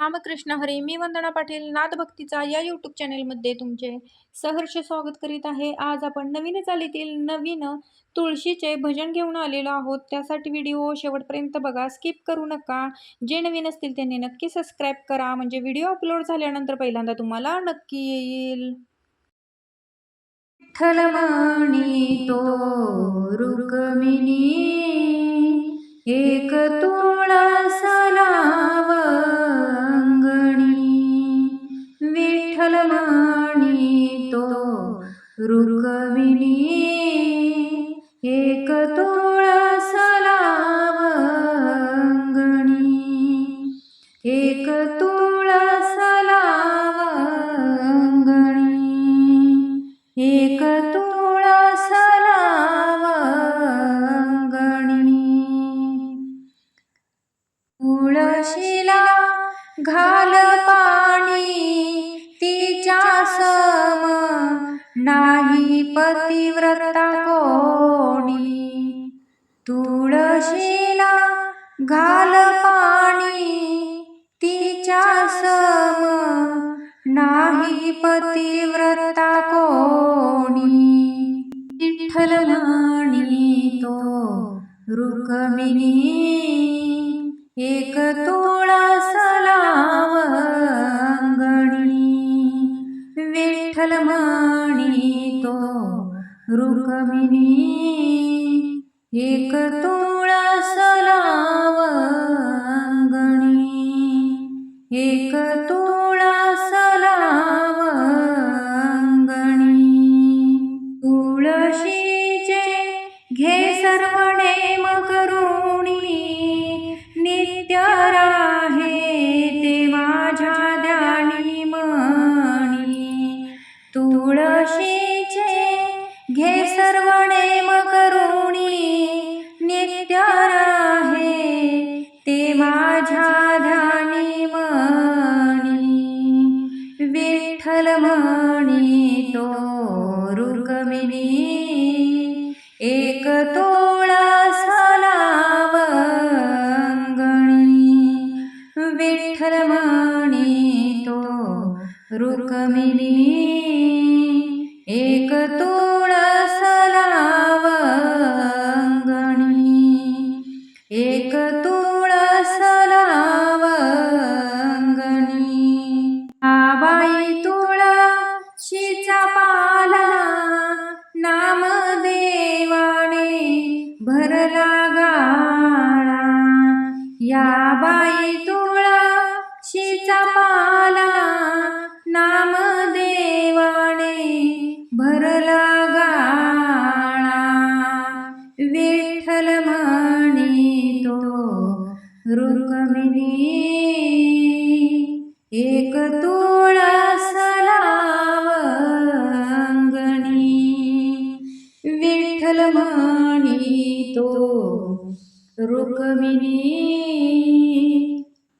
रामकृष्ण हरी. मी वंदना पाटील नादभक्तीचा या यूट्यूब चॅनेलमध्ये तुमचे सहर्ष स्वागत करीत आहे. आज आपण नवीन चालीतील नवीन तुळशीचे भजन घेऊन आलेलो आहोत. त्यासाठी व्हिडिओ शेवटपर्यंत बघा, स्किप करू नका. जे नवीन असतील त्यांनी नक्की सबस्क्राईब करा, म्हणजे व्हिडिओ अपलोड झाल्यानंतर पहिल्यांदा तुम्हाला नक्की येईल. विठ्ठलमाणी तो रुक्मिणी एक तुळस विठ्ठलमाणी तो रुक्मिणी एक तुळस लावंगणी एक तुळस लावंगणी एक तुळस लावंगणी तुळशीला घाल पाणी तिच्या सम नाही पतिव्रता कोणी तुळशीला घाल पाणी तिच्या सम नाही पतिव्रता कोणी विठ्ठलमाणी तो रुक्मिणी एक तुळस लावंगणी विठ्ठलमाणी तो रुक्मिणी एक तुळस लावंगणी एक तुळस लावंगणी तुळशीचे घे सर्व नेम करुणी नित्य राहे ते माझ्या ध्यानी मणी तुळशीचे घे सर्व नेम करुणी नित्य राहे ते माझ्या ध्यानी मणी विठ्ठलमाणी तो रुक्मिणी एक तुळस लावंगणी विठ्ठलमाणी तो रुक्मिणी एक तुळस लावंगणी एक तुळस लावंगणी आबाई तुळशीचा पाला नामदेवाने भरला गाळा या बाई तुळशीचा पाला नामदेवाने भरला गाळा विठ्ठलमाणी तो रुक्मिणी एक तुळस लावंगणी विठ्ठलमाणी तो रुक्मिणी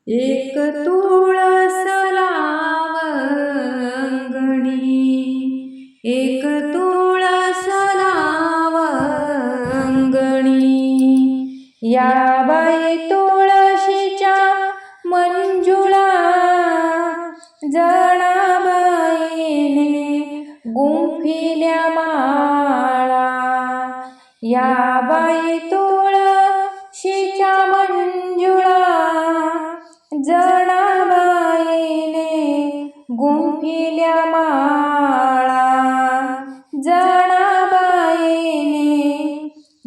एक तुळस लावंगणी एक तुळस लावंगणी या बाई तुळशीच्या मंजुळा जनाबाईने गुंफिल्या माळा या बाई तुळशीच्या मंजुळा जनाबाईने गुंफिल्या माळा जनाबाईने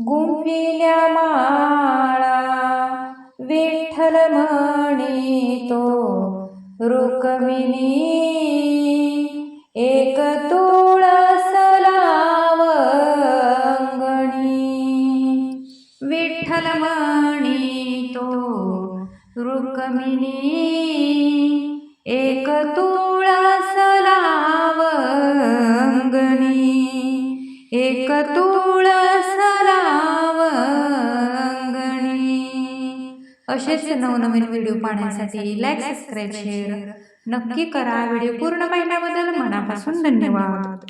गुंफिल्या माळा विठ्ठलमाणी तो रुक्मिणी एक तुळस लावंगणी विठ्ठलमाणी तो रुक्मिणी एक तुळस लावंगणी एक तुळस लावंगणी असेच नवनवीन व्हिडिओ पाहण्यासाठी लाईक सबस्क्राईब शेअर नक्की करा. व्हिडिओ पूर्ण पाहिल्याबद्दल मनापासून धन्यवाद.